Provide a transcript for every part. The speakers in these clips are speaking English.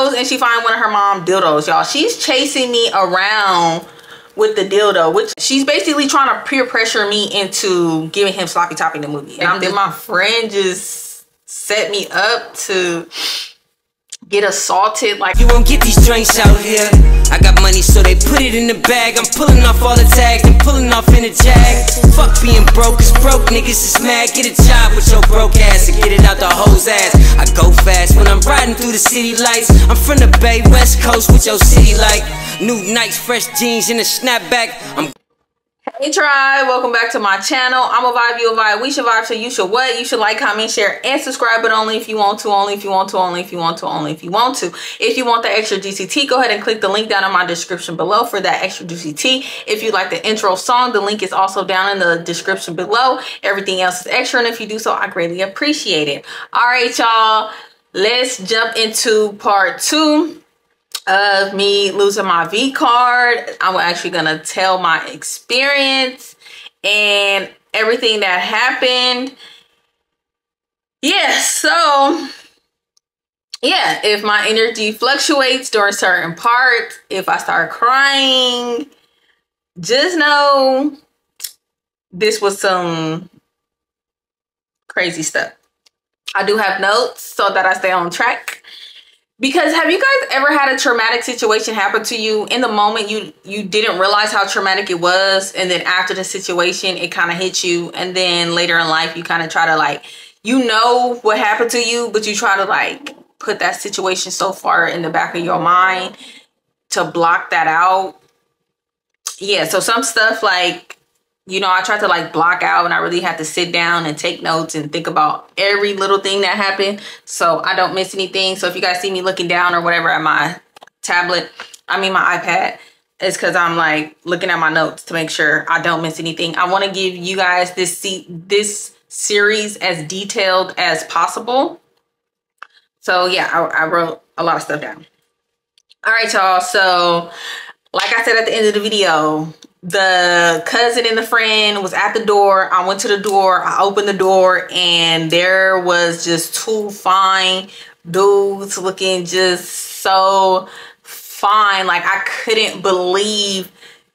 goes and she finds one of her mom dildos, y'all. She's chasing me around with the dildo, which she's basically trying to peer pressure me into giving him sloppy topping the movie. And then my friend just set me up to get assaulted. Like, you won't get these drinks out here. I got money, so they put it in the bag. I'm pulling off all the tags and pulling off in the jag. Fuck being broke, cause broke niggas is mad. Get a job with your broke ass and get it out the hoe's ass. I go fast when I'm riding through the city lights. I'm from the Bay West Coast with your city like new Nikes, fresh jeans and a snapback. Hey tribe, welcome back to my channel. I'm a vibe, you a vibe, we should vibe, so you should what? You should like, comment, share, and subscribe, but only if you want to, only if you want to, only if you want to, only if you want to. If you want the extra juicy tea, go ahead and click the link down in my description below for that extra juicy tea. If you like the intro song, the link is also down in the description below. Everything else is extra, and if you do so, I greatly appreciate it. All right, y'all, let's jump into part 2 of me losing my V card. I'm actually gonna tell my experience and everything that happened. Yeah, so yeah, if my energy fluctuates during certain parts, if I start crying, just know this was some crazy stuff. I do have notes so that I stay on track. Because have you guys ever had a traumatic situation happen to you? In the moment, you didn't realize how traumatic it was. And then after the situation, it kind of hit you. And then later in life, you kind of try to like, you know what happened to you, but you try to like put that situation so far in the back of your mind to block that out. Yeah, so some stuff like, you know, I tried to like block out and I really had to sit down and take notes and think about every little thing that happened so I don't miss anything. So if you guys see me looking down or whatever at my tablet, I mean my iPad, it's because I'm like looking at my notes to make sure I don't miss anything. I want to give you guys this series as detailed as possible. So yeah, I wrote a lot of stuff down. All right, y'all. So like I said at the end of the video, the cousin and the friend was at the door. I went to the door. I opened the door and there was just two fine dudes looking just so fine. Like I couldn't believe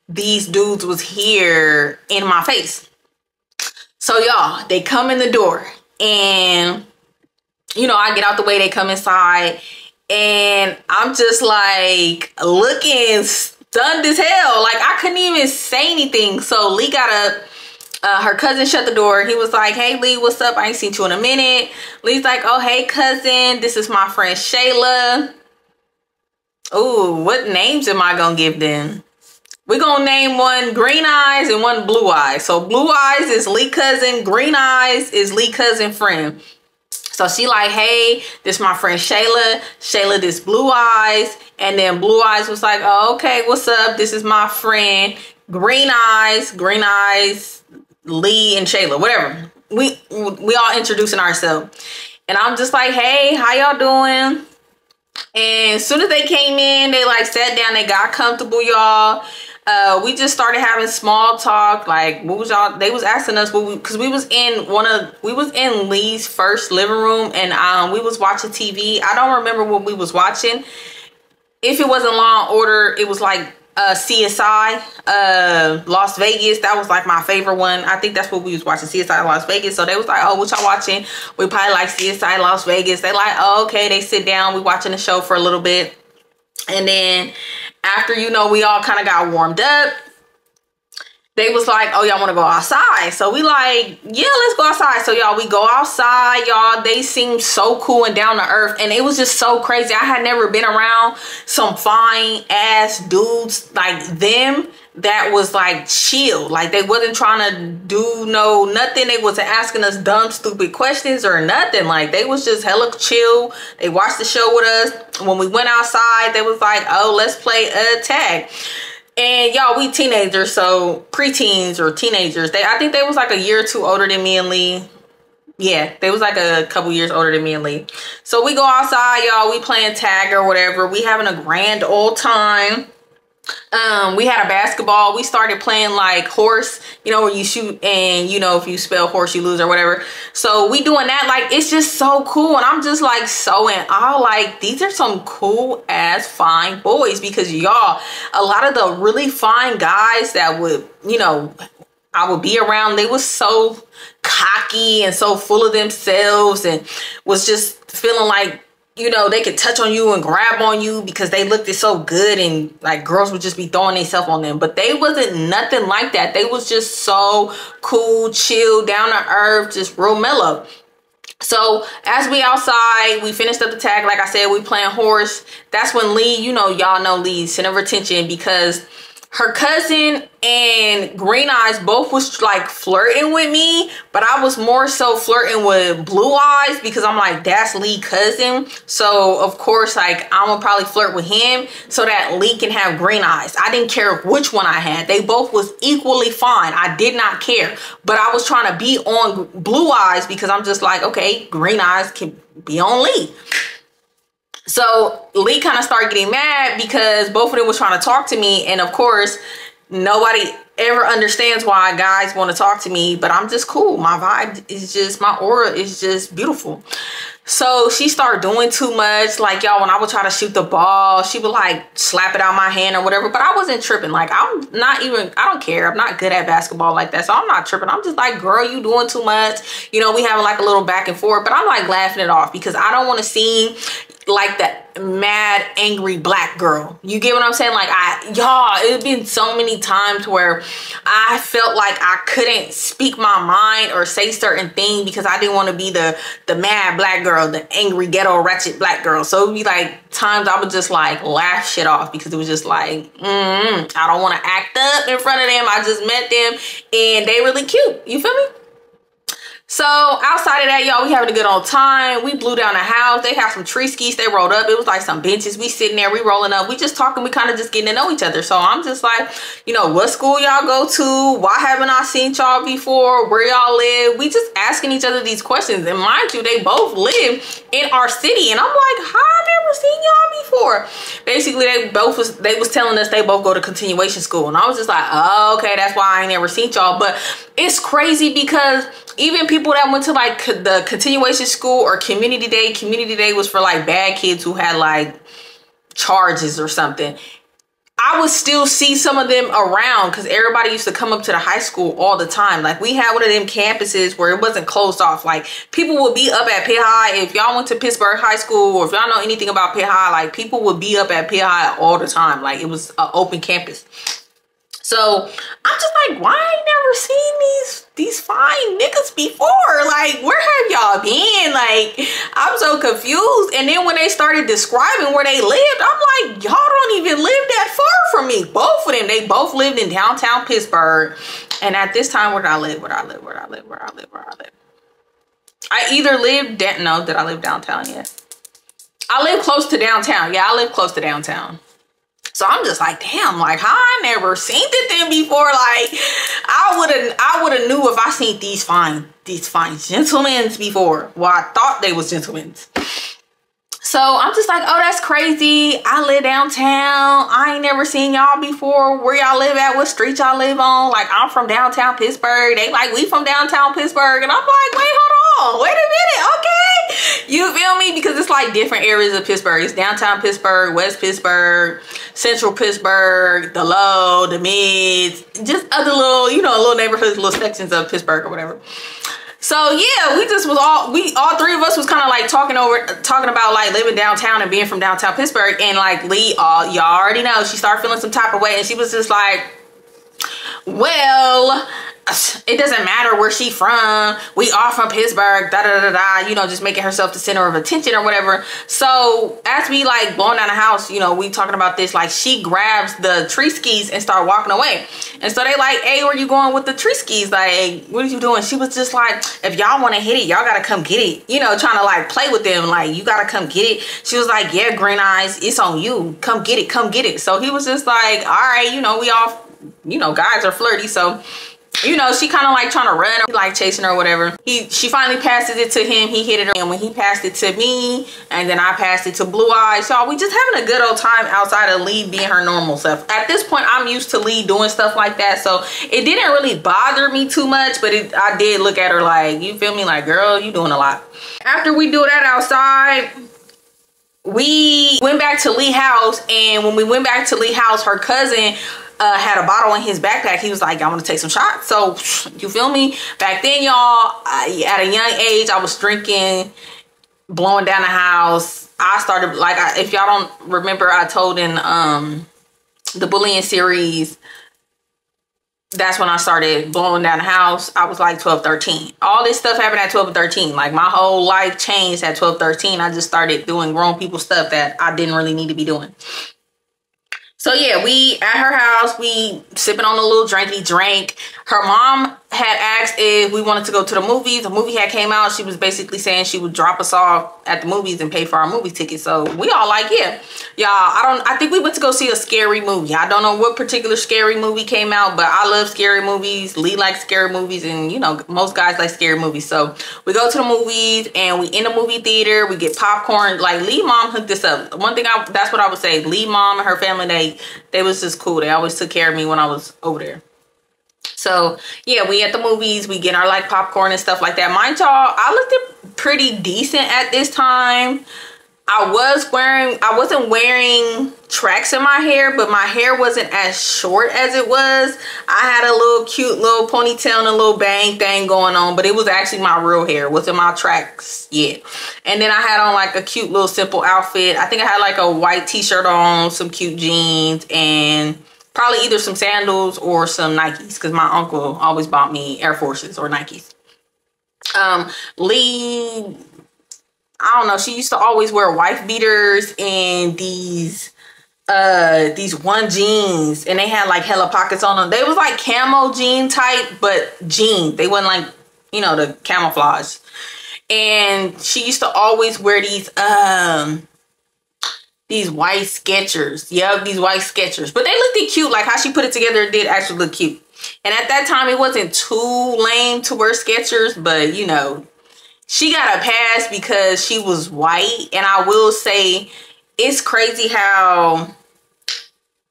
these dudes was here in my face. So y'all, they come in the door and, you know, I get out the way, they come inside and I'm just like looking stunned as hell. Like I couldn't even say anything. So Lee got up. Her cousin shut the door. He was like, hey Lee, what's up? I ain't seen you in a minute. Lee's like, oh hey cousin, this is my friend Shayla. Ooh, what names am I gonna give them? We're gonna name one Green Eyes and one Blue Eyes. So Blue Eyes is Lee cousin, Green Eyes is Lee cousin friend. So she like, hey, this my friend Shayla. Shayla, this Blue Eyes. And then Blue Eyes was like, oh, okay, what's up? This is my friend Green Eyes, Lee and Shayla, whatever. We all introducing ourselves. And I'm just like, hey, how y'all doing? And as soon as they came in, they like sat down, they got comfortable, y'all. We just started having small talk. Like, what was y'all? They was asking us because we was in Lee's first living room, and we was watching TV. I don't remember what we was watching. If it wasn't Law and Order, it was like CSI Las Vegas. That was like my favorite one. I think that's what we was watching, CSI Las Vegas. So they was like, oh, what y'all watching? We probably like CSI Las Vegas. They like, oh, okay. They sit down. We watching the show for a little bit, and then after, you know, we all kind of got warmed up, they was like, oh, y'all want to go outside? So we like, yeah, let's go outside. So y'all, we go outside, y'all. They seemed so cool and down to earth. And it was just so crazy. I had never been around some fine ass dudes like them that was like chill. Like they wasn't trying to do nothing. They wasn't asking us dumb, stupid questions or nothing. Like they was just hella chill. They watched the show with us. When we went outside, they was like, oh, let's play a tag. And y'all, we teenagers, so preteens or teenagers. I think they was like a year or two older than me and Lee. Yeah, they was like a couple years older than me and Lee. So we go outside, y'all. We playing tag or whatever. We having a grand old time. We had a basketball. We started playing like horse, where you shoot and if you spell horse, you lose or whatever. So we doing that. Like, it's just so cool. And I'm just like so in awe. Like, these are some cool ass fine boys, because y'all, a lot of the really fine guys that would, I would be around, they was so cocky and so full of themselves and was just feeling like, they could touch on you and grab on you because they looked it so good, and like girls would just be throwing themselves on them. But they wasn't nothing like that. They was just so cool, chill, down to earth, just real mellow. So as we outside, we finished up the tag. Like I said, we playing horse. That's when Lee, y'all know Lee, center of attention, because her cousin and Green Eyes both was like flirting with me, but I was more so flirting with Blue Eyes because I'm like, that's Lee's cousin. So of course, like, I'm gonna probably flirt with him so that Lee can have Green Eyes. I didn't care which one I had. They both was equally fine. I did not care, but I was trying to be on Blue Eyes because I'm just like, okay, Green Eyes can be on Lee. So Lee kind of started getting mad because both of them was trying to talk to me. And of course, nobody ever understands why guys want to talk to me, but I'm just cool. My vibe is just, my aura is just beautiful. So she started doing too much. Like, y'all, when I would try to shoot the ball, she would like slap it out my hand or whatever. But I wasn't tripping. Like, I don't care. I'm not good at basketball like that. So I'm not tripping. I'm just like, girl, you doing too much. We having like a little back and forth. But I'm like laughing it off because I don't want to seem like the mad, angry black girl. You get what I'm saying? Like, y'all, it's been so many times where I felt like I couldn't speak my mind or say certain things because I didn't want to be the mad black girl, the angry, ghetto, ratchet black girl. So it'd be like times I would just like laugh shit off because it was just like, I don't want to act up in front of them. I just met them and they really cute. You feel me? So outside of that, y'all, we having a good old time. We blew down the house. They have some tree skis. They rolled up. It was like some benches. We sitting there. We rolling up. We just talking. We kind of just getting to know each other. So I'm just like, what school y'all go to? Why haven't I seen y'all before? Where y'all live? We just asking each other these questions. And mind you, they both live in our city. And I'm like, how I never seen y'all before? Basically, they was telling us they both go to continuation school. And I was just like, oh, okay, that's why I ain't never seen y'all. But it's crazy because even people that went to like the continuation school or community day was for like bad kids who had like charges or something. I would still see some of them around because everybody used to come up to the high school all the time. Like, we had one of them campuses where it wasn't closed off. Like, people would be up at Pitt High. If y'all went to Pittsburgh High School, or if y'all know anything about Pitt High, like, people would be up at Pitt High all the time. Like, it was an open campus. So I'm just like, why I ain't never seen these fine niggas before? Like, where have y'all been? Like, I'm so confused. And then when they started describing where they lived, I'm like, y'all don't even live that far from me. Both of them, they both lived in downtown Pittsburgh. And at this time, where did I live? I either lived, no, did I live downtown yet? I live close to downtown. Yeah, I live close to downtown. So I'm just like, damn, like, how I never seen them before. Like, I would have knew if I seen these fine gentlemen before. Well, I thought they was gentlemen. So I'm just like, oh, that's crazy. I live downtown. I ain't never seen y'all before. Where y'all live at? What street y'all live on? Like, I'm from downtown Pittsburgh. They like, we from downtown Pittsburgh. And I'm like, wait, hold on. Wait a minute. Okay. You feel me? Because it's like different areas of Pittsburgh. It's downtown Pittsburgh, West Pittsburgh, Central Pittsburgh, the low, the mids, just other little, little neighborhoods, little sections of Pittsburgh or whatever. So yeah, we just was all three of us was kind of like talking about like living downtown and being from downtown Pittsburgh. And like Lee, y'all already know, she started feeling some type of way, and she was just like, well, it doesn't matter where she from. We all from Pittsburgh, just making herself the center of attention or whatever. So as we like blowing down the house, we talking about this, like, she grabs the tree skis and start walking away. And so they like, hey, where you going with the tree skis? Like, what are you doing? She was just like, if y'all want to hit it, y'all gotta come get it. Trying to like play with them, like, you gotta come get it. She was like, yeah, Green Eyes, it's on you. Come get it, come get it. So he was just like, all right, we all, guys are flirty, so you know, she kind of like trying to run or like chasing her or whatever. She finally passes it to him. He hit it, and when he passed it to me, and then I passed it to Blue Eyes, y'all, we just having a good old time outside of Lee being her normal self. At this point, I'm used to Lee doing stuff like that, so it didn't really bother me too much, but I did look at her like, you feel me, like, girl, you doing a lot. After we do that outside, we went back to Lee's house, and when we went back to Lee's house, her cousin had a bottle in his backpack. He was like, I want to take some shots. So, you feel me? Back then, y'all, at a young age, I was drinking, blowing down the house. I started, like, if y'all don't remember, I told in the bullying series, that's when I started blowing down the house. I was like 12, 13. All this stuff happened at 12 and 13. Like, my whole life changed at 12, 13. I just started doing grown people stuff that I didn't really need to be doing. So yeah, we at her house, we sipping on a little drinky drink. Her mom had asked if we wanted to go to the movies. The movie had came out. She was basically saying she would drop us off at the movies and pay for our movie tickets. So we all like, yeah. Y'all, I think we went to go see a scary movie. I don't know what particular scary movie came out, but I love scary movies. Lee likes scary movies, and you know, most guys like scary movies. So we go to the movies, and we in the movie theater, we get popcorn. Like, Lee mom hooked this up. One thing, that's what I would say. Lee mom and her family, they was just cool. They always took care of me when I was over there. So yeah, we at the movies, we get our like popcorn and stuff like that. Mind y'all, I looked pretty decent at this time. I wasn't wearing tracks in my hair, but my hair wasn't as short as it was. I had a little cute little ponytail and a little bang thing going on, but it was actually my real hair. It wasn't my tracks yet. And then I had on like a cute little simple outfit. I think I had like a white t-shirt on, some cute jeans, and probably either some sandals or some Nikes, because my uncle always bought me Air Forces or Nikes. Lee, I don't know, she used to always wear wife beaters and these one jeans, and they had like hella pockets on them. They was like camo jean type, but jeans. They wasn't like, you know, the camouflage. And she used to always wear these white Skechers. Yep, these white Skechers. But they looked cute. Like, how she put it together, it did actually look cute. And at that time, it wasn't too lame to wear Skechers, but you know, she got a pass because she was white. And I will say, it's crazy how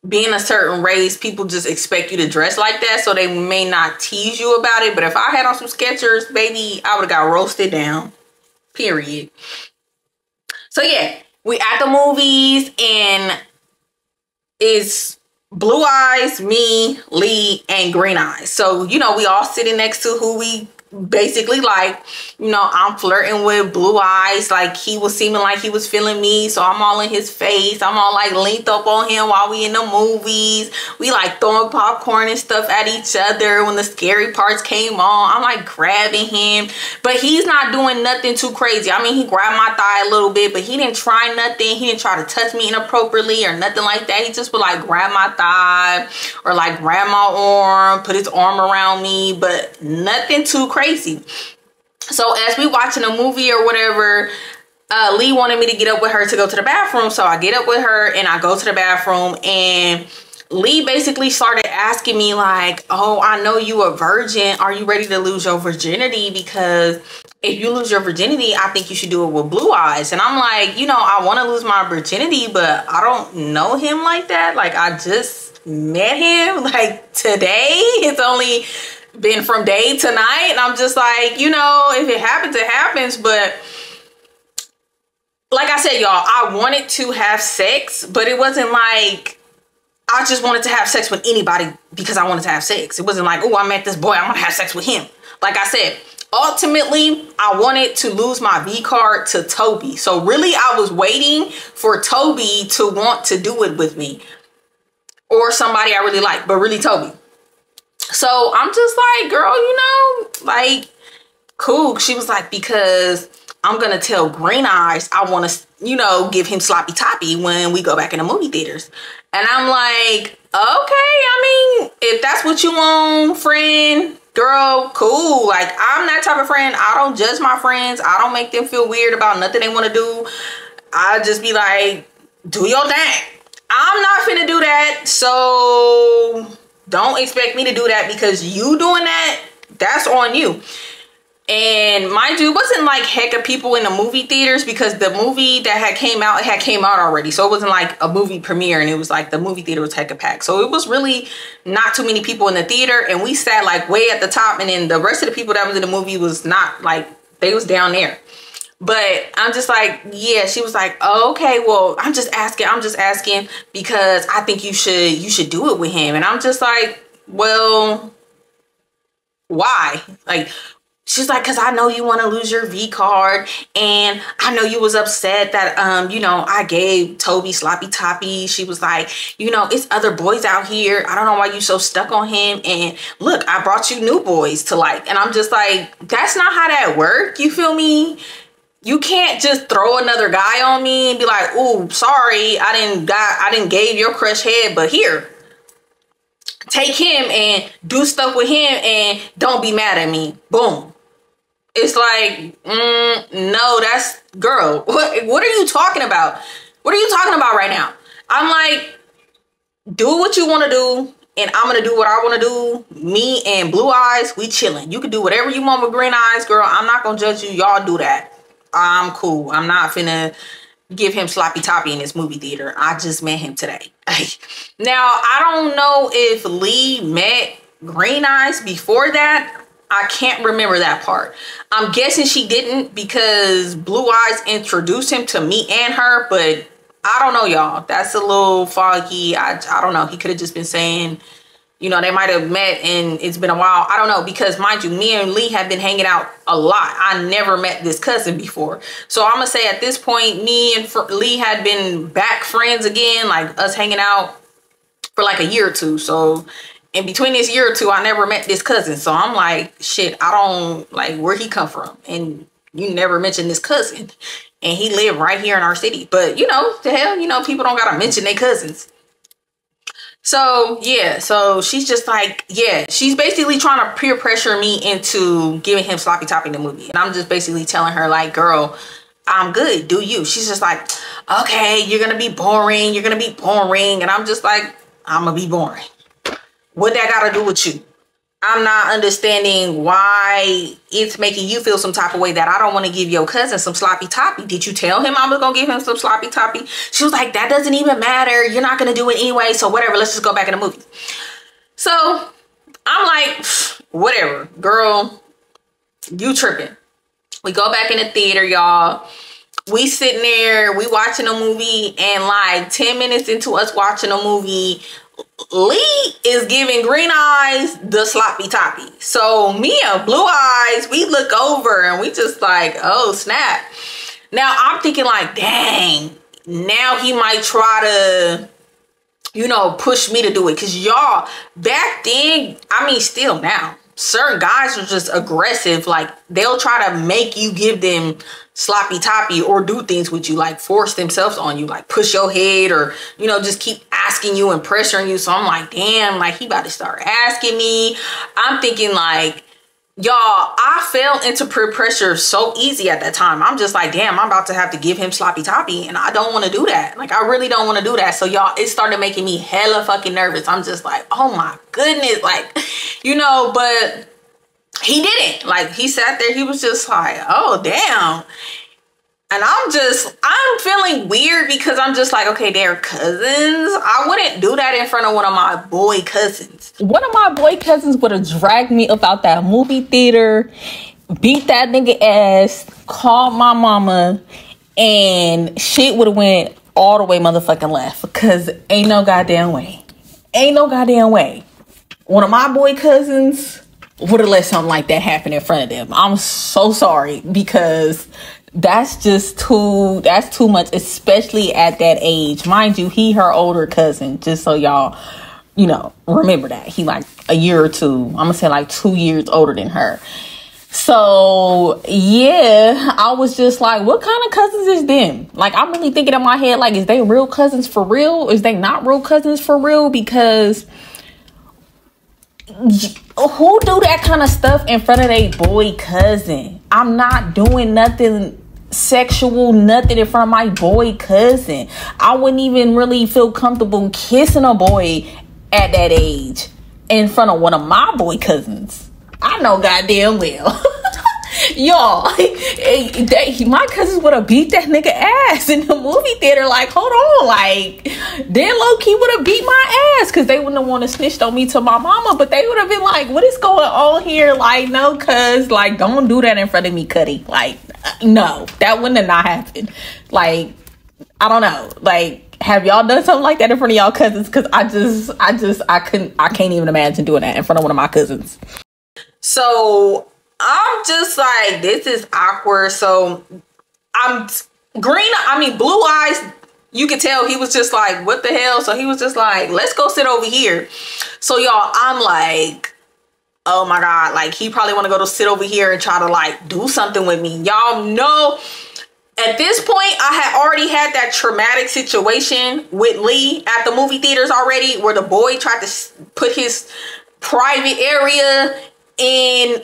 being a certain race, people just expect you to dress like that, so they may not tease you about it. But if I had on some Skechers, baby, I would have got roasted down. Period. So yeah, we at the movies, and it's Blue Eyes, me, Lee, and Green Eyes. So, you know, we all sitting next to who we basically like. You know, I'm flirting with Blue Eyes. Like, he was seeming like he was feeling me, so I'm all in his face. I'm all like linked up on him while we in the movies. We like throwing popcorn and stuff at each other. When the scary parts came on, I'm like grabbing him, but he's not doing nothing too crazy. I mean, he grabbed my thigh a little bit, but he didn't try nothing. He didn't try to touch me inappropriately or nothing like that. He just would like grab my thigh or like grab my arm, put his arm around me, but nothing too crazy. So as we watching a movie or whatever, Lee wanted me to get up with her to go to the bathroom. So I get up with her and I go to the bathroom, and Lee basically started asking me like, oh, I know you a virgin. Are you ready to lose your virginity? Because if you lose your virginity, I think you should do it with Blue Eyes. And I'm like, you know, I want to lose my virginity, but I don't know him like that. Like, I just met him like today. It's only been from day to night, and I'm just like, you know, if it happens, it happens. But like I said, y'all, I wanted to have sex, but it wasn't like I just wanted to have sex with anybody because I wanted to have sex. It wasn't like, oh, I met this boy, I'm gonna have sex with him. Like I said, ultimately, I wanted to lose my V card to Toby. So really, I was waiting for Toby to want to do it with me, or somebody I really like, but really Toby. So I'm just like, girl, you know, like, cool. She was like, because I'm going to tell Green Eyes I want to, you know, give him sloppy toppy when we go back in the movie theaters. And I'm like, okay, I mean, if that's what you want, friend, girl, cool. Like, I'm that type of friend. I don't judge my friends. I don't make them feel weird about nothing they want to do. I just be like, do your thing. I'm not finna do that. So Don't expect me to do that, because you doing that, that's on you. And mind you, it wasn't like heck of people in the movie theaters, because the movie that had came out, it had came out already. So it wasn't like a movie premiere, and it was like the movie theater was heck of packed. So it was really not too many people in the theater, and we sat like way at the top, and then the rest of the people that was in the movie was not like, they was down there. But I'm just like, yeah, she was like, oh, okay, well, I'm just asking because I think you should do it with him. And I'm just like, well, why? Like, she's like, because I know you want to lose your V card, and I know you was upset that, you know, I gave Toby sloppy toppy. She was like, you know, it's other boys out here. I don't know why you so stuck on him. And look, I brought you new boys to like. And I'm just like, that's not how that work. You feel me? You can't just throw another guy on me and be like, ooh, sorry, I didn't gave your crush head, but here, take him and do stuff with him and don't be mad at me. Boom. It's like, no, that's, girl, what are you talking about? What are you talking about right now? I'm like, do what you want to do, and I'm going to do what I want to do. Me and Blue Eyes, we chilling. You can do whatever you want with Green Eyes, girl. I'm not going to judge you. Y'all do that. I'm cool. I'm not finna give him sloppy toppy in this movie theater. I just met him today. Now, I don't know if Lee met Green Eyes before that. I can't remember that part. I'm guessing she didn't, because Blue Eyes introduced him to me and her, but I don't know, y'all. That's a little foggy. I don't know. He could have just been saying, you know, they might have met and it's been a while. I don't know, because mind you, me and Lee have been hanging out a lot. I never met this cousin before. So I'm going to say at this point, me and Lee had been back friends again, like us hanging out for like a year or two. So in between this year or two, I never met this cousin. So I'm like, shit, I don't like where he come from. And you never mentioned this cousin. And he lived right here in our city. But, you know, the hell, you know, people don't got to mention their cousins. So, yeah, so she's just like, yeah, she's basically trying to peer pressure me into giving him sloppy toppy in the movie. And I'm just basically telling her, like, girl, I'm good. Do you? She's just like, okay, you're going to be boring. You're going to be boring. And I'm just like, I'm going to be boring. What that got to do with you? I'm not understanding why it's making you feel some type of way that I don't want to give your cousin some sloppy toppy. Did you tell him I was going to give him some sloppy toppy? She was like, that doesn't even matter. You're not going to do it anyway. So whatever, let's just go back in the movie. So I'm like, whatever, girl, you tripping. We go back in the theater, y'all. We sitting there, we watching a movie, and like 10 minutes into us watching a movie, Lee is giving Green Eyes the sloppy toppy. So me and Blue Eyes, we look over and we just like, oh snap. Now I'm thinking like, dang, now he might try to, you know, push me to do it. Cause y'all, back then, I mean still now, certain guys are just aggressive. Like they'll try to make you give them sloppy toppy or do things with you, like force themselves on you, like push your head, or, you know, just keep asking you and pressuring you. So I'm like, damn, like he about to start asking me. I'm thinking like, y'all, I fell into peer pressure so easy at that time. I'm just like, damn, I'm about to have to give him sloppy toppy, and I don't want to do that. Like I really don't want to do that. So y'all, it started making me hella fucking nervous. I'm just like, oh my goodness, like, you know, but he didn't. Like he sat there, he was just like, oh damn. And I'm feeling weird, because I'm just like, okay, they're cousins. I wouldn't do that in front of one of my boy cousins. One of my boy cousins would have dragged me up out that movie theater, beat that nigga ass, called my mama, and shit would have went all the way motherfucking left. Because ain't no goddamn way. Ain't no goddamn way. One of my boy cousins would have let something like that happen in front of them. I'm so sorry, because that's too much, especially at that age. Mind you, he her older cousin, just so y'all, you know, remember that. He like a year or two, I'm gonna say like 2 years older than her. So yeah, I was just like, what kind of cousins is them? Like I'm really thinking in my head, like, is they real cousins for real? Is they not real cousins for real? Because who do that kind of stuff in front of their boy cousin? I'm not doing nothing sexual, nothing in front of my boy cousin. I wouldn't even really feel comfortable kissing a boy at that age. in front of one of my boy cousins. I know goddamn well. Y'all, my cousins would have beat that nigga ass in the movie theater. Like, hold on, like, then low-key would have beat my ass because they wouldn't have want to snitch on me to my mama, but they would have been like, what is going on here? Like, no, cuz, like, don't do that in front of me, Cuddy. Like, no, that wouldn't have not happened. Like, I don't know, like, have y'all done something like that in front of y'all cousins? Because I can't even imagine doing that in front of one of my cousins. So I'm just like, this is awkward. So blue eyes, you could tell he was just like, what the hell? So he was just like, let's go sit over here. So y'all, I'm like, oh my God, like he probably want to go to sit over here and try to like do something with me. Y'all know at this point, I had already had that traumatic situation with Lee at the movie theaters already, where the boy tried to put his private area in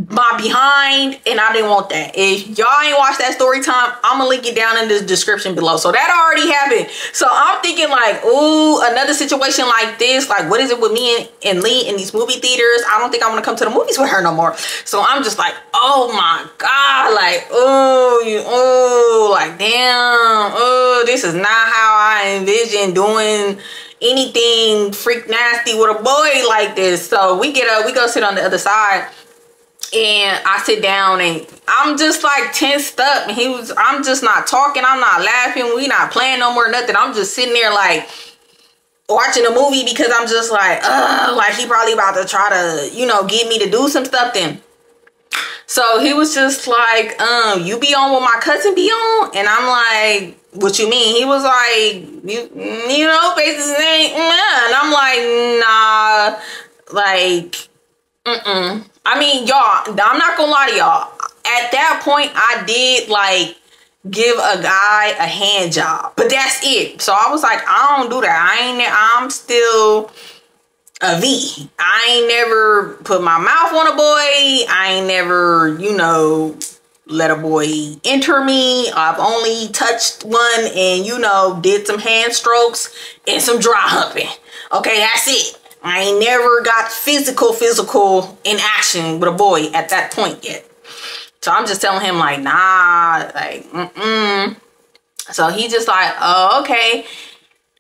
my behind, and I didn't want that. If y'all ain't watched that story time, I'm gonna link it down in the description below. So that already happened. So I'm thinking like, ooh, another situation like this, like what is it with me and Lee in these movie theaters? I don't think I want to come to the movies with her no more. So I'm just like, oh my God, like, ooh, like damn, ooh, this is not how I envision doing anything freak nasty with a boy like this. So we get up, we go sit on the other side. And I sit down and I'm just like tensed up, and I'm just not talking, I'm not laughing, we not playing no more, nothing. I'm just sitting there like watching a movie because I'm just like he probably about to try to, you know, get me to do some stuff then. So he was just like, you be on what my cousin be on? And I'm like, what you mean? He was like, you know, faces ain't, and I'm like, nah, like, I mean, y'all, I'm not gonna lie to y'all. At that point, I did like give a guy a hand job, but that's it. So I was like, I don't do that. I'm still a V. I ain't never put my mouth on a boy. I ain't never, you know, let a boy enter me. I've only touched one and, you know, did some hand strokes and some dry humping. Okay, that's it. I ain't never got physical in action with a boy at that point yet. So I'm just telling him like, nah, like, So he just like, oh, okay.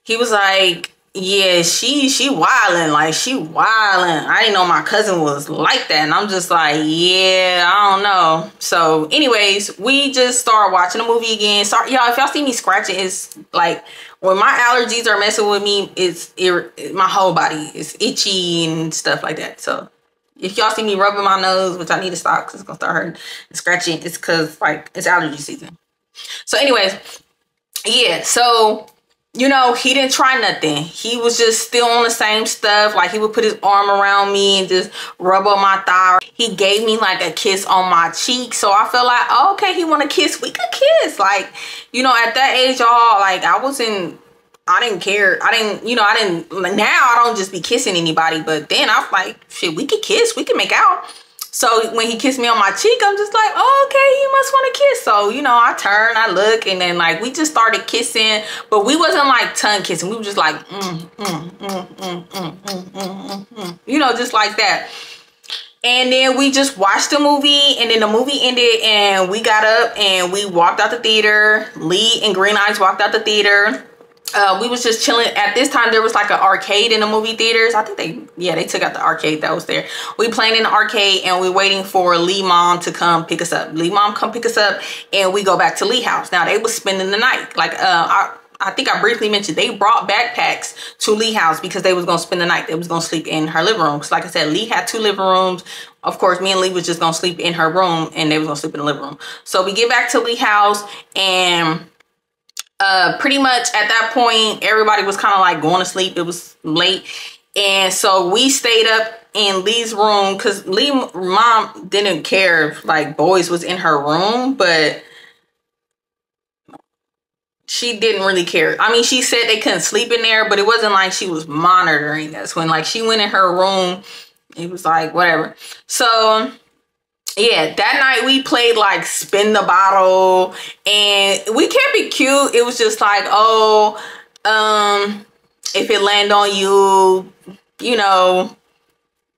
He was like, yeah, she wildin', like she wildin'. I didn't know my cousin was like that. And I'm just like, yeah, I don't know. So anyways, we just started watching the movie again. Sorry, y'all, if y'all see me scratching, it's like when my allergies are messing with me, my whole body is itchy and stuff like that. So if y'all see me rubbing my nose, which I need to stop because it's gonna start hurting and scratching, it's because like it's allergy season. So anyways, yeah, so you know, he didn't try nothing. He was just still on the same stuff. Like he would put his arm around me and just rub on my thigh. He gave me like a kiss on my cheek. So I felt like, oh, okay, he want to kiss. We could kiss. Like, you know, at that age, y'all, like I didn't care. Now I don't just be kissing anybody. But then I was like, shit, we could kiss. We could make out. So when he kissed me on my cheek, I'm just like, oh, okay, he must want to kiss. So, you know, I turn, I look, and then like we just started kissing, but we wasn't like tongue kissing. We were just like, you know, just like that. And then we just watched the movie, and then the movie ended, and we got up and we walked out the theater. Lee and Green Eyes walked out the theater. We was just chilling. At this time, there was like an arcade in the movie theaters. I think they took out the arcade that was there. We playing in the arcade and we waiting for Lee mom to come pick us up. Lee mom come pick us up and we go back to Lee house. Now they was spending the night. Like I think I briefly mentioned they brought backpacks to Lee house because they was gonna spend the night. They was gonna sleep in her living room. Cause like I said, Lee had 2 living rooms. Of course, me and Lee was just gonna sleep in her room and they was gonna sleep in the living room. So we get back to Lee house and pretty much at that point, everybody was kind of like going to sleep. It was late. And so we stayed up in Lee's room because Lee's mom didn't care if like boys was in her room, but she didn't really care. I mean, she said they couldn't sleep in there, but it wasn't like she was monitoring us. When like she went in her room, it was like whatever. So yeah, that night we played like spin the bottle, and we kept it cute. It was just like, oh, if it land on you, you know,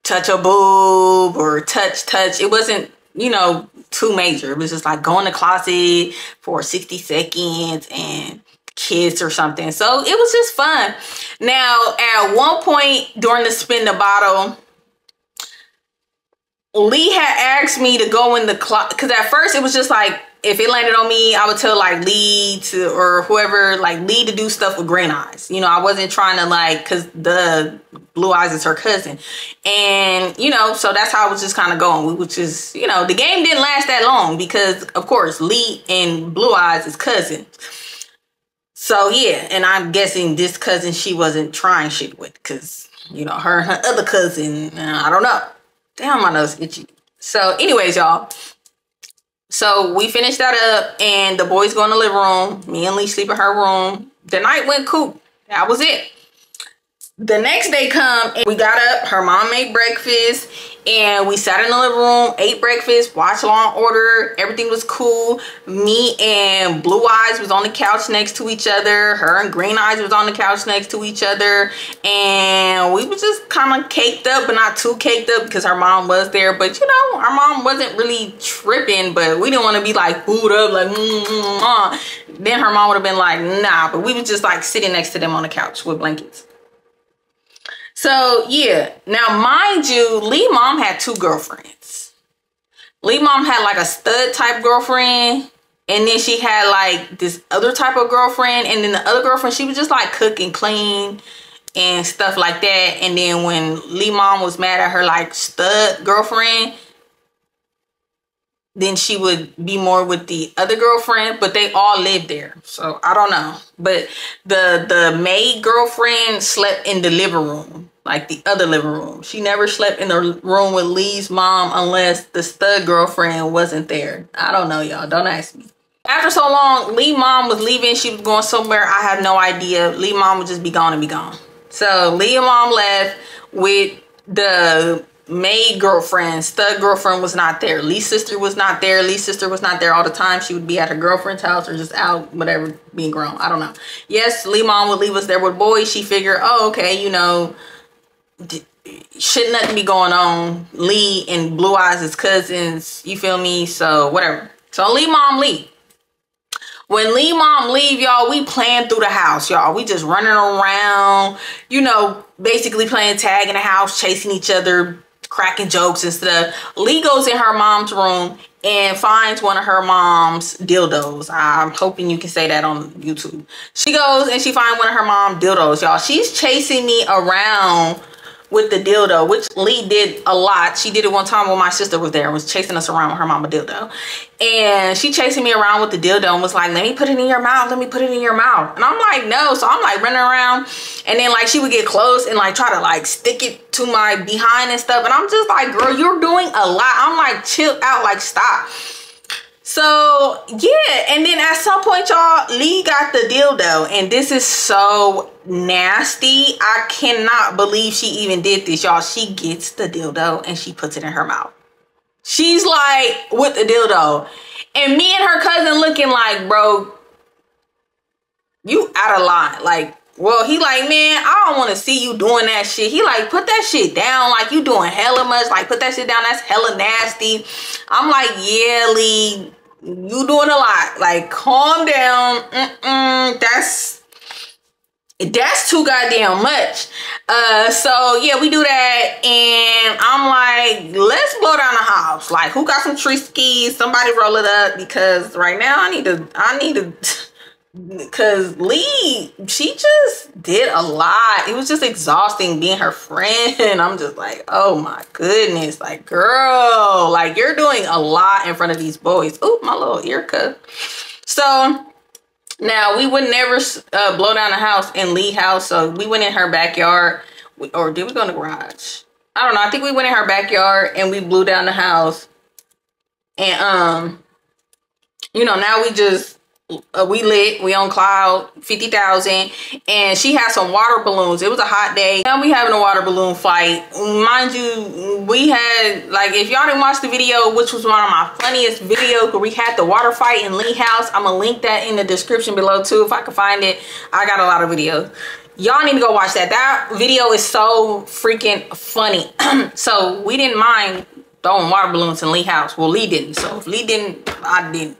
touch a boob or touch. It wasn't, you know, too major. It was just like go in the closet for 60 seconds and kiss or something. So it was just fun. Now, at one point during the spin the bottle, Lee had asked me to go in the closet, because at first it was just like, if it landed on me, I would tell like Lee to, or whoever, like Lee to do stuff with Green Eyes. You know, I wasn't trying to like, because the Blue Eyes is her cousin. And, you know, so that's how I was just kind of going, which is, you know, the game didn't last that long because, of course, Lee and Blue Eyes is cousins. So, yeah, and I'm guessing this cousin she wasn't trying shit with because, you know, her and her other cousin, I don't know. Damn, my nose itchy. So, anyways, y'all. So, we finished that up, and the boys go in the living room. Me and Lee sleep in her room. The night went cool. That was it. The next day come, and we got up. Her mom made breakfast, and we sat in the living room, ate breakfast, watched Law and Order. Everything was cool. Me and Blue Eyes was on the couch next to each other. Her and Green Eyes was on the couch next to each other. And we was just kind of caked up, but not too caked up because her mom was there. But, you know, our mom wasn't really tripping, but we didn't want to be like booed up, like, Then her mom would have been like, nah. But we was just like sitting next to them on the couch with blankets. So, yeah. Now, mind you, Lee mom had 2 girlfriends. Lee mom had like a stud type girlfriend. And then she had like this other type of girlfriend. And then the other girlfriend, she was just like cook and clean and stuff like that. And then when Lee mom was mad at her like stud girlfriend, then she would be more with the other girlfriend, but they all lived there. So I don't know. But the maid girlfriend slept in the living room, like the other living room. She never slept in the room with Lee's mom unless the stud girlfriend wasn't there. I don't know, y'all. Don't ask me. After so long, Lee mom was leaving. She was going somewhere. I have no idea. Lee mom would just be gone and be gone. So Lee and mom left with the maid girlfriend. Stud girlfriend was not there. Lee's sister was not there. Lee's sister was not there all the time. She would be at her girlfriend's house or just out, whatever, being grown. I don't know. Yes, Lee mom would leave us there with boys. She figured, oh, okay, you know, shouldn't nothing be going on. Lee and Blue Eyes is cousins. You feel me? So whatever. So Lee mom leave. When Lee mom leave, y'all, we playing through the house, y'all. We just running around, you know, basically playing tag in the house, chasing each other, cracking jokes and stuff. Lee goes in her mom's room and finds one of her mom's dildos. I'm hoping you can say that on YouTube. She goes and she finds one of her mom's dildos, y'all. She's chasing me around with the dildo, which Lee did a lot. She did it one time when my sister was there and was chasing us around with her mama dildo. And she chasing me around with the dildo and was like, let me put it in your mouth. Let me put it in your mouth. And I'm like, no. So I'm like running around. And then like she would get close and like try to like stick it to my behind and stuff. And I'm just like, girl, you're doing a lot. I'm like, chill out, like stop. So yeah, and then at some point, y'all, Lee got the dildo, and this is so nasty. I cannot believe she even did this, y'all. She gets the dildo and she puts it in her mouth. She's like with the dildo, and me and her cousin looking like, bro, you out of line. Like, well, he like, man, I don't want to see you doing that shit. He like, put that shit down. Like, you doing hella much. Like, put that shit down. That's hella nasty. I'm like, yeah, Lee, you doing a lot. Like, calm down. That's too goddamn much. So yeah, we do that, and I'm like, let's blow down the house. Like, who got some tree skis? Somebody roll it up, because right now I need to. Because Lee, she just did a lot. It was just exhausting being her friend. I'm just like, oh my goodness. Like, girl, like, you're doing a lot in front of these boys. Oh, my little ear cut. So now we would never blow down the house in Lee's house. So we went in her backyard. Or did we go in the garage? I don't know. I think we went in her backyard and we blew down the house. And, you know, now we just, we lit, we on cloud 50,000, and she had some water balloons. It was a hot day. Now we having a water balloon fight. Mind you, we had, like, if y'all didn't watch the video, which was one of my funniest videos where we had the water fight in Lee's house, I'm gonna link that in the description below too if I can find it. I got a lot of videos. Y'all need to go watch that. That video is so freaking funny. So we didn't mind throwing water balloons in Lee's house. Well, Lee didn't. So if Lee didn't, I didn't.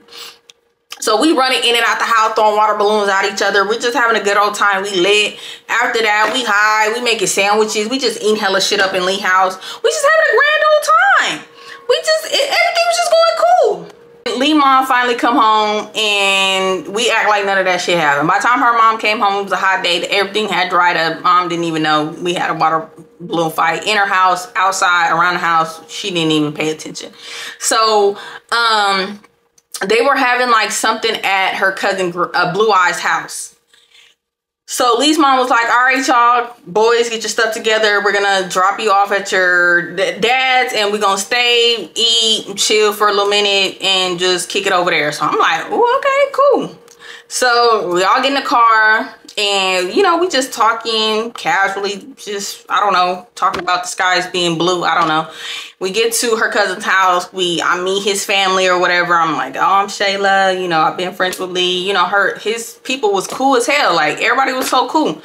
So we running in and out the house, throwing water balloons at each other. We just having a good old time. We lit. After that, we high. We making sandwiches. We just eating hella shit up in Lee's house. We just having a grand old time. Everything was just going cool. Lee mom finally come home and we act like none of that shit happened. By the time her mom came home, it was a hot day. Everything had dried up. Mom didn't even know we had a water balloon fight in her house, outside, around the house. She didn't even pay attention. So, they were having like something at her cousin Blue Eye's house. So Lee's mom was like, all right, y'all boys, get your stuff together. We're gonna drop you off at your dad's and we're gonna stay, eat, and chill for a little minute and just kick it over there. So I'm like, oh, okay, cool. So we all get in the car and, you know, we just talking casually, just, I don't know, talking about the skies being blue. I don't know. We get to her cousin's house. I meet his family or whatever. I'm like, oh, I'm Shayla. You know, I've been friends with Lee. You know, his people was cool as hell. Like, everybody was so cool.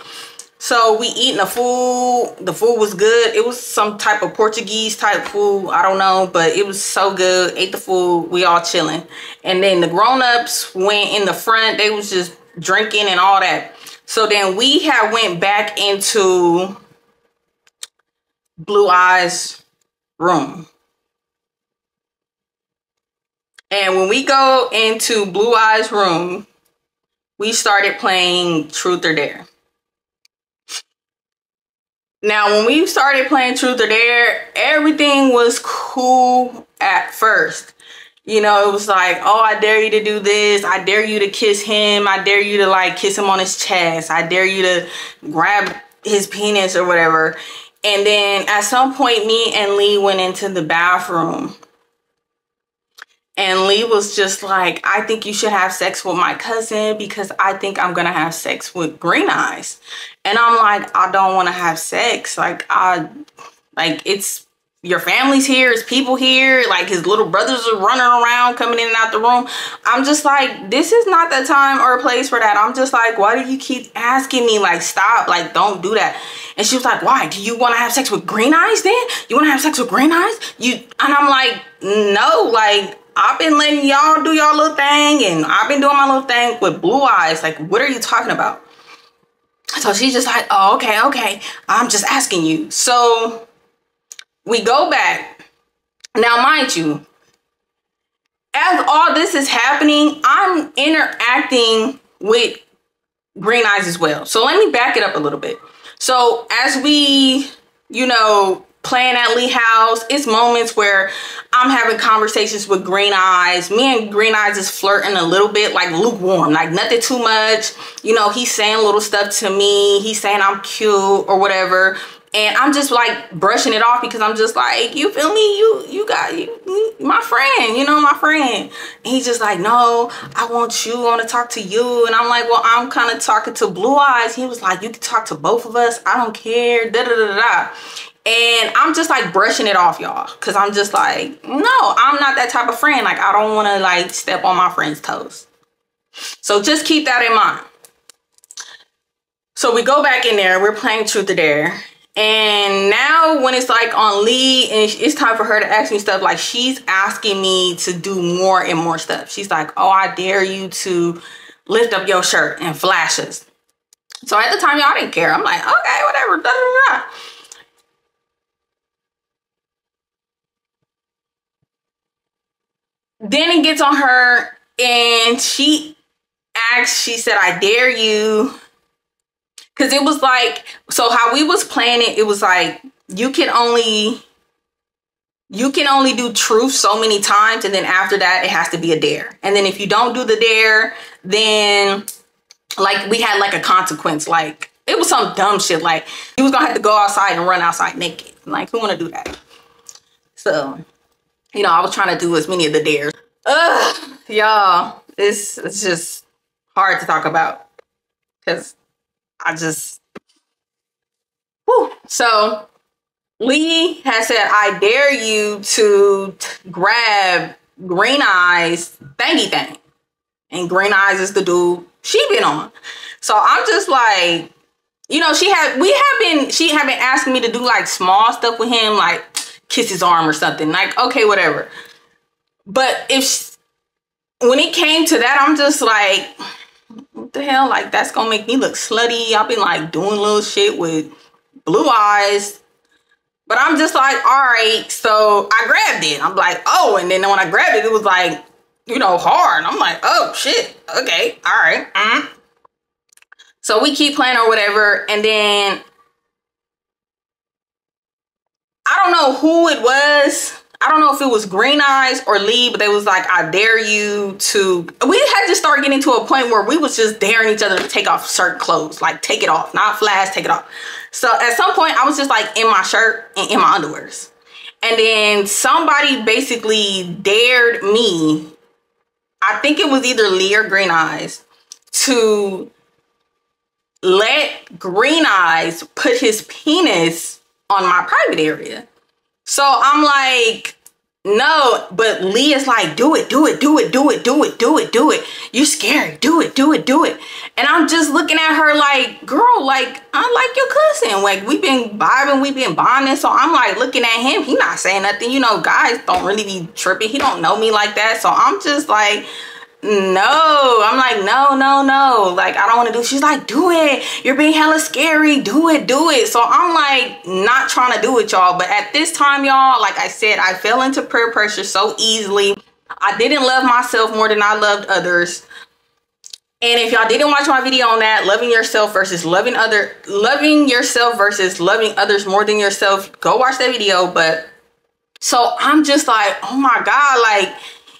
So we eating the food. The food was good. It was some type of Portuguese type food. I don't know, but it was so good. Ate the food. We all chilling. And then the grown-ups went in the front. They was just drinking and all that. So then we had went back into Blue Eye's room. And when we go into Blue Eye's room, we started playing Truth or Dare. Now, when we started playing Truth or Dare, everything was cool at first. You know, it was like, oh, I dare you to do this. I dare you to kiss him. I dare you to like kiss him on his chest. I dare you to grab his penis or whatever. And then at some point, me and Lee went into the bathroom. And Lee was just like, I think you should have sex with my cousin because I think I'm going to have sex with Green Eyes. And I'm like, I don't want to have sex. It's your family's here. It's people here. Like, his little brothers are running around, coming in and out the room. I'm just like, this is not the time or place for that. I'm just like, why do you keep asking me? Like, stop. Like, don't do that. And she was like, why? Do you want to have sex with Green Eyes then? You want to have sex with Green Eyes? And I'm like, no, like, I've been letting y'all do y'all little thing and I've been doing my little thing with Blue Eyes. Like, what are you talking about? So she's just like, oh, okay. I'm just asking you. So we go back. Now, mind you, as all this is happening, I'm interacting with Green Eyes as well. So let me back it up a little bit. So as we, you know, playing at Lee's house, it's moments where I'm having conversations with Green Eyes. Me and Green Eyes is flirting a little bit, like lukewarm, like nothing too much. You know, he's saying little stuff to me. He's saying I'm cute or whatever. And I'm just like brushing it off because I'm just like, you feel me? You got my friend, you know, my friend. And he's just like, no, I want to talk to you. And I'm like, well, I'm kind of talking to Blue Eyes. He was like, you can talk to both of us. I don't care. And I'm just like brushing it off, y'all. Cause I'm just like, no, I'm not that type of friend. Like, I don't want to like step on my friend's toes. So just keep that in mind. So we go back in there. We're playing Truth or Dare. And now when it's like on Lee and it's time for her to ask me stuff, like she's asking me to do more and more stuff. She's like, oh, I dare you to lift up your shirt and flash us. So at the time, y'all didn't care. I'm like, okay, whatever. Then it gets on her and she said, I dare you. Cause it was like, so how we was playing it, it was like, you can only do truth so many times. And then after that, it has to be a dare. And then if you don't do the dare, then like we had like a consequence. Like it was some dumb shit. Like you was gonna have to go outside and run outside naked. Like who wanna do that? So, you know, I was trying to do as many of the dares. Y'all, it's just hard to talk about. Cause So Lee has said, I dare you to grab Green Eyes thingy thing. And Green Eyes is the dude she been on. So I'm just like, you know, she had been asking me to do like small stuff with him, like kiss his arm or something. Like, okay, whatever. But when it came to that, I'm just like, what the hell? Like, that's gonna make me look slutty. I've been like doing little shit with blue eyes. But I'm just like, all right. So I grabbed it. I'm like, oh, and then when I grabbed it, it was like, you know, hard. I'm like, oh shit. Okay, all right. So we keep playing or whatever, and then I don't know who it was. I don't know if it was Green Eyes or Lee, but they was like, I dare you to... We had to start getting to a point where we was just daring each other to take off certain clothes. Like, take it off. Not flash, take it off. So at some point, I was just like in my shirt and in my underwears. And then somebody basically dared me, I think it was either Lee or Green Eyes, to let Green Eyes put his penis on my private area. So I'm like, no, but Lee is like, do it. You scared. Do it. And I'm just looking at her like, girl, like, I like your cousin. Like, we've been vibing, we've been bonding. So I'm like looking at him. He not saying nothing. You know, guys don't really be tripping. He don't know me like that. So I'm just like, no. I'm like, no. Like, I don't want to do. She's like, do it. You're being hella scary. Do it. So I'm like, not trying to do it, y'all. But at this time, y'all, like I said, I fell into peer pressure so easily. I didn't love myself more than I loved others. And if y'all didn't watch my video on that, loving yourself versus loving yourself versus loving others more than yourself, go watch that video. But so I'm just like, oh my God, like,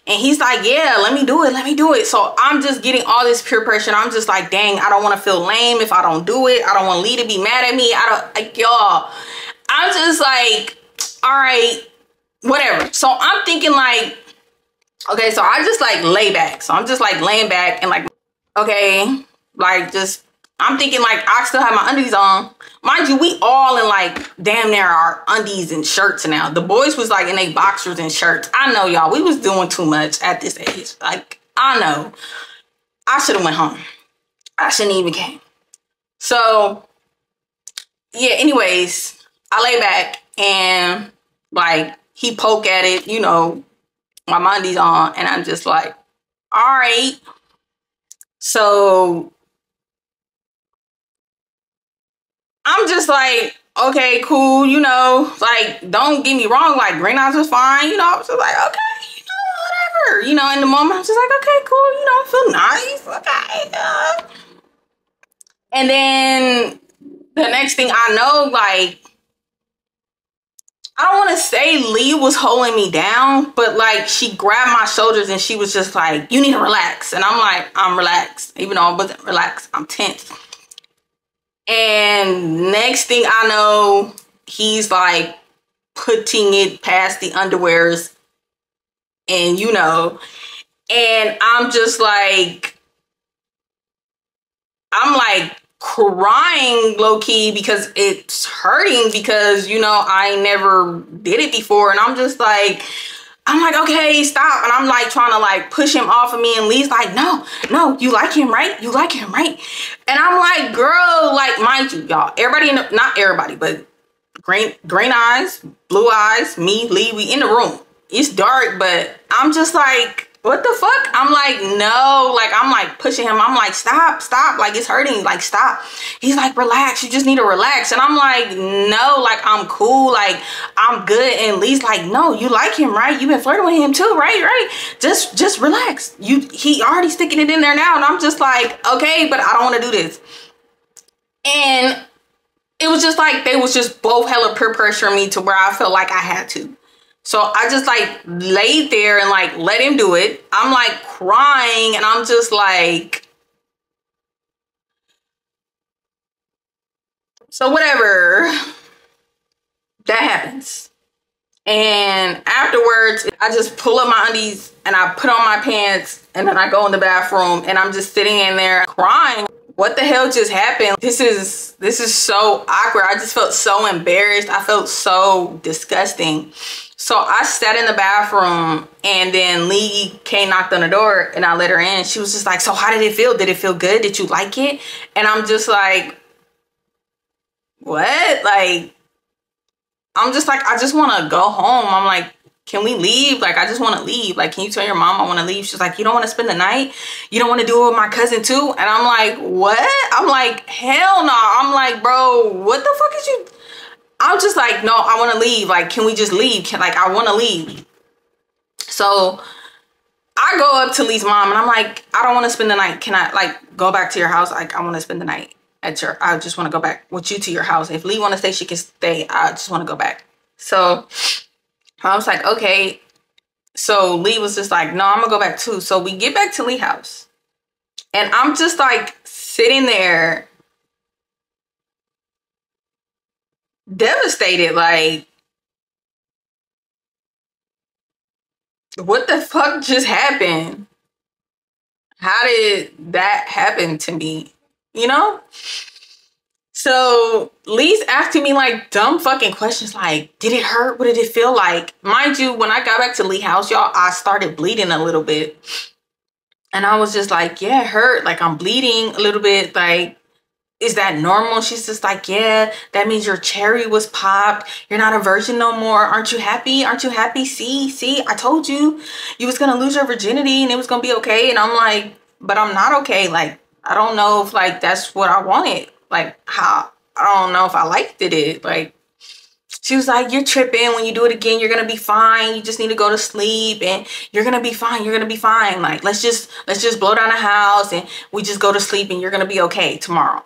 and he's like, yeah, let me do it. So I'm just getting all this peer pressure. And I'm just like, dang, I don't want to feel lame if I don't do it. I don't want Lee to be mad at me. I don't, like, y'all, I'm just like, all right, whatever. So I'm thinking like, okay, so I just like lay back. So I'm just like laying back and like, okay, like just, I'm thinking like I still have my undies on. Mind you, we all in like damn near our undies and shirts now. The boys was like in their boxers and shirts. I know, y'all, we was doing too much at this age. Like, I know. I should have went home. I shouldn't even came. So, yeah, anyways, I lay back and like he poke at it, you know, my undies on, and I'm just like, all right. So I'm just like, okay, cool, you know, like, don't get me wrong, like, Green Eyes was fine, you know, I was just like, okay, you know, whatever, you know, in the moment, I was just like, okay, cool, you know, I feel nice, okay, and then the next thing I know, like, I don't want to say Lee was holding me down, but, like, she grabbed my shoulders and she was just like, you need to relax, and I'm like, I'm relaxed, even though I wasn't relaxed, I'm tense. And next thing I know, he's like putting it past the underwears and, you know, and I'm just like, I'm like crying low key because it's hurting because, you know, I never did it before. And I'm just like, okay, stop. And I'm like trying to like push him off of me. And Lee's like, no, you like him, right? You like him, right? And I'm like, girl, like, mind you, y'all, everybody not everybody, but green eyes, blue eyes, me, Lee, we in the room. It's dark, but I'm just like, what the fuck? I'm like, no, like, I'm like pushing him. I'm like, stop, like, it's hurting, like, stop. He's like, relax, you just need to relax. And I'm like, no, like, I'm cool, like, I'm good. And Lee's like, no, you like him, right? You've been flirting with him too, right? Just relax. He already sticking it in there now. And I'm just like, okay, but I don't want to do this. And it was just like, they was just both hella peer pressuring me to where I felt like I had to. So I just like laid there and like let him do it. I'm like crying and I'm just like, so whatever, that happens. And afterwards, I just pull up my undies and I put on my pants and then I go in the bathroom and I'm just sitting in there crying. What the hell just happened? This is so awkward. I just felt so embarrassed. I felt so disgusting. So I sat in the bathroom and then Lee came, knocked on the door and I let her in. She was just like, so how did it feel? Did it feel good? Did you like it? And I'm just like, what? Like, I'm just like, I just want to go home. I'm like, can we leave? Like, I just want to leave. Like, can you tell your mom I want to leave? She's like, you don't want to spend the night? You don't want to do it with my cousin too? And I'm like, what? I'm like, hell no. I'm like, bro, what the fuck is you? I'm just like, no, I want to leave. Like, can we just leave? Like, I want to leave. So I go up to Lee's mom and I'm like, I don't want to spend the night. Can I like go back to your house? Like, I want to spend the night at your, I just want to go back with you to your house. If Lee want to stay, she can stay. I just want to go back. So I was like, okay. So Lee was just like, no, I'm gonna go back too. So we get back to Lee's house and I'm just like sitting there devastated. Like, what the fuck just happened? How did that happen to me? You know? So Lee's asking me like dumb fucking questions like, did it hurt? What did it feel like? Mind you, when I got back to Lee's house, y'all, I started bleeding a little bit. And I was just like, yeah, it hurt. Like, I'm bleeding a little bit. Like, is that normal? She's just like, yeah, that means your cherry was popped. You're not a virgin no more. Aren't you happy? Aren't you happy? See, I told you you was going to lose your virginity and it was going to be okay. And I'm like, but I'm not okay. Like, I don't know if like, that's what I wanted. Like, how, I don't know if I liked it. Like, she was like, you're tripping. When you do it again, you're going to be fine. You just need to go to sleep and you're going to be fine. You're going to be fine. Like, let's just blow down the house and we just go to sleep and you're going to be okay tomorrow.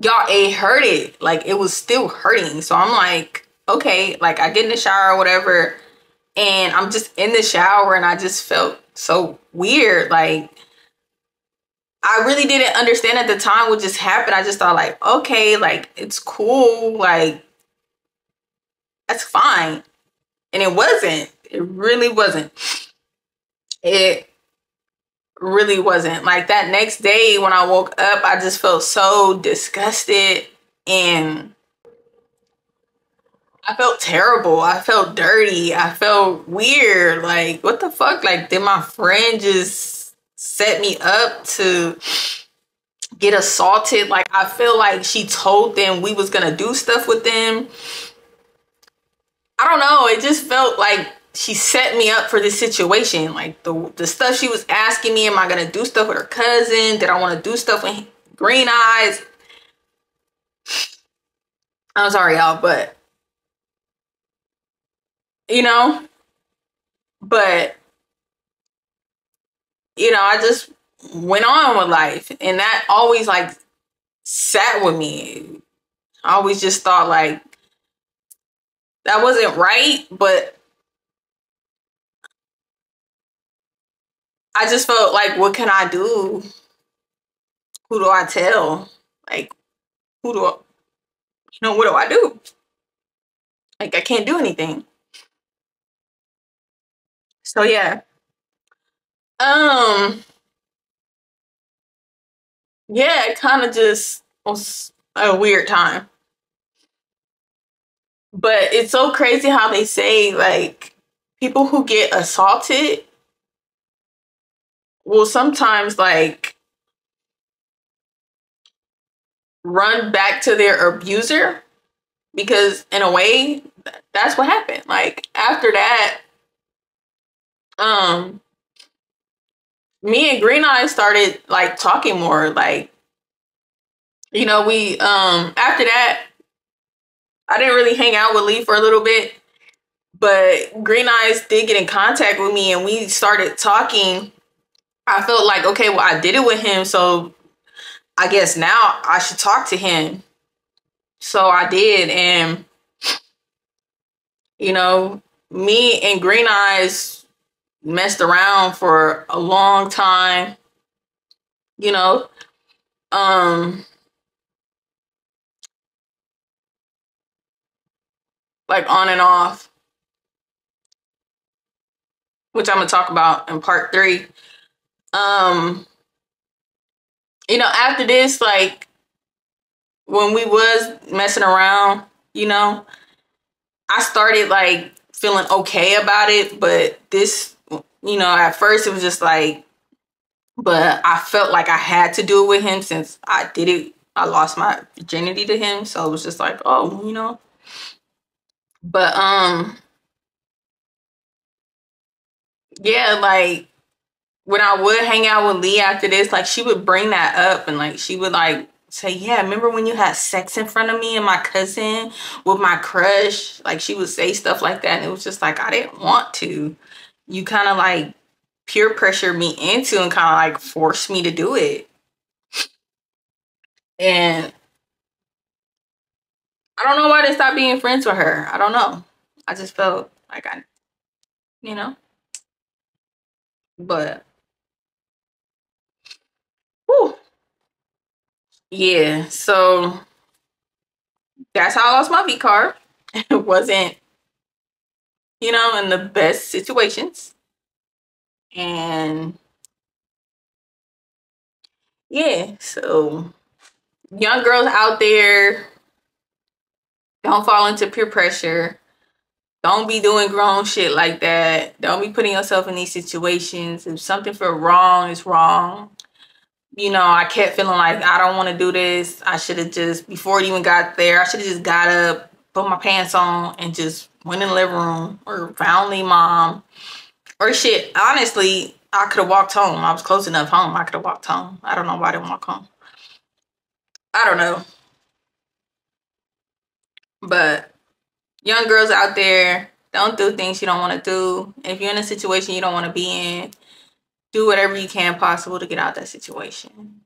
Y'all, it hurted. Like, it was still hurting. So I'm like, okay, like I get in the shower or whatever. And I'm just in the shower and I just felt so weird. Like, I really didn't understand at the time what just happened. I just thought like, okay, like it's cool. Like, that's fine. And it wasn't. It really wasn't. It really wasn't. Like, that next day when I woke up, I just felt so disgusted and I felt terrible. I felt dirty. I felt weird. Like, what the fuck? Like, did my friend just set me up to get assaulted? Like, I feel like she told them we was gonna do stuff with them. I don't know. It just felt like she set me up for this situation. Like, the stuff she was asking me, am I gonna do stuff with her cousin? Did I want to do stuff with Green Eyes? I'm sorry, y'all, but but I just went on with life, and that always like sat with me. I always just thought like that wasn't right, but I just felt like, what can I do? Who do I tell? Like, who do I, what do I do? Like, I can't do anything. So yeah. Yeah, it kind of just was a weird time. But it's so crazy how they say like people who get assaulted will sometimes like run back to their abuser, because in a way that's what happened. Like, after that, um me and Green Eye started like talking more. Like, we after that I didn't really hang out with Lee for a little bit, but Green Eyes did get in contact with me and we started talking. I felt like, okay, well, I did it with him, so I guess now I should talk to him. So I did, and me and Green Eyes messed around for a long time, um like on and off, which I'm gonna talk about in part 3. After this, like, when we was messing around, I started like feeling okay about it, but this, at first it was just like, but I felt like I had to do it with him since I did it I lost my virginity to him, so it was just like, oh, you know. But yeah, like when I would hang out with Lee after this, like she would bring that up and like she would like say, yeah, remember when you had sex in front of me and my cousin with my crush? Like she would say stuff like that, and it was just like I didn't want to. You kind of like peer pressure me into and kind of like force me to do it. And I don't know why they stopped being friends with her. I don't know. I just felt like you know, but whew, yeah. So that's how I lost my V card. It wasn't, you know, in the best situations. And yeah, so young girls out there, don't fall into peer pressure. Don't be doing grown shit like that. Don't be putting yourself in these situations. If something feel wrong, it's wrong. You know, I kept feeling like I don't want to do this. I should have just, before it even got there, I should have just got up, put my pants on, and just went in the living room or found Lee mom. Or shit, honestly, I could have walked home. I was close enough home. I could have walked home. I don't know why I didn't walk home. I don't know. But young girls out there, don't do things you don't want to do. If you're in a situation you don't want to be in, do whatever you can possible to get out of that situation.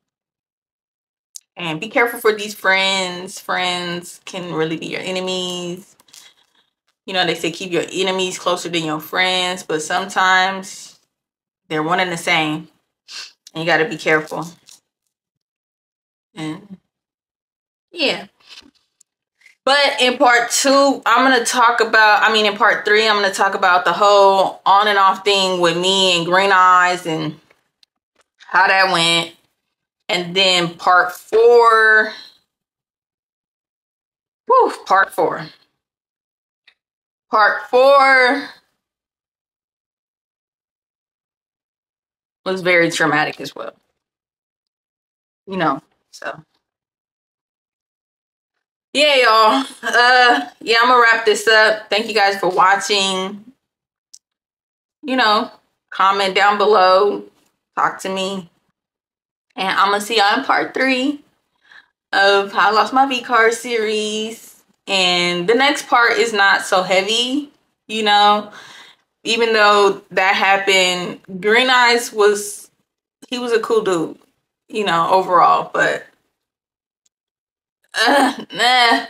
And be careful for these friends. Friends can really be your enemies. You know, they say keep your enemies closer than your friends, but sometimes they're one and the same. And you got to be careful. And yeah. But in part two, I'm going to talk about, in part three, I'm going to talk about the whole on and off thing with me and Green Eyes and how that went. And then part four, part four. Part four was very traumatic as well. You know, so. Yeah, y'all. Yeah, I'm gonna wrap this up. Thank you guys for watching. You know, comment down below, talk to me, and I'm gonna see y'all in part three of How I Lost My V Card series. And the next part is not so heavy, you know, even though that happened. Green Eyes he was a cool dude, you know, overall, but nah,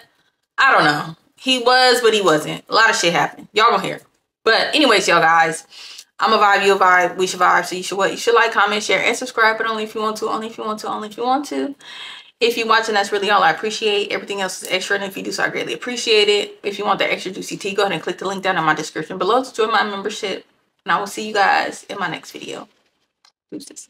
I don't know. He was, but he wasn't. A lot of shit happened. Y'all gonna hear. But anyways, y'all guys, I'm a vibe, you a vibe, we should vibe. So you should what? You should like, comment, share, and subscribe, but only if you want to, only if you want to, only if you want to. If you're watching, that's really all I appreciate. Everything else is extra, and if you do so, I greatly appreciate it. If you want that extra juicy tea, go ahead and click the link down in my description below to join my membership. And I will see you guys in my next video. Deuces.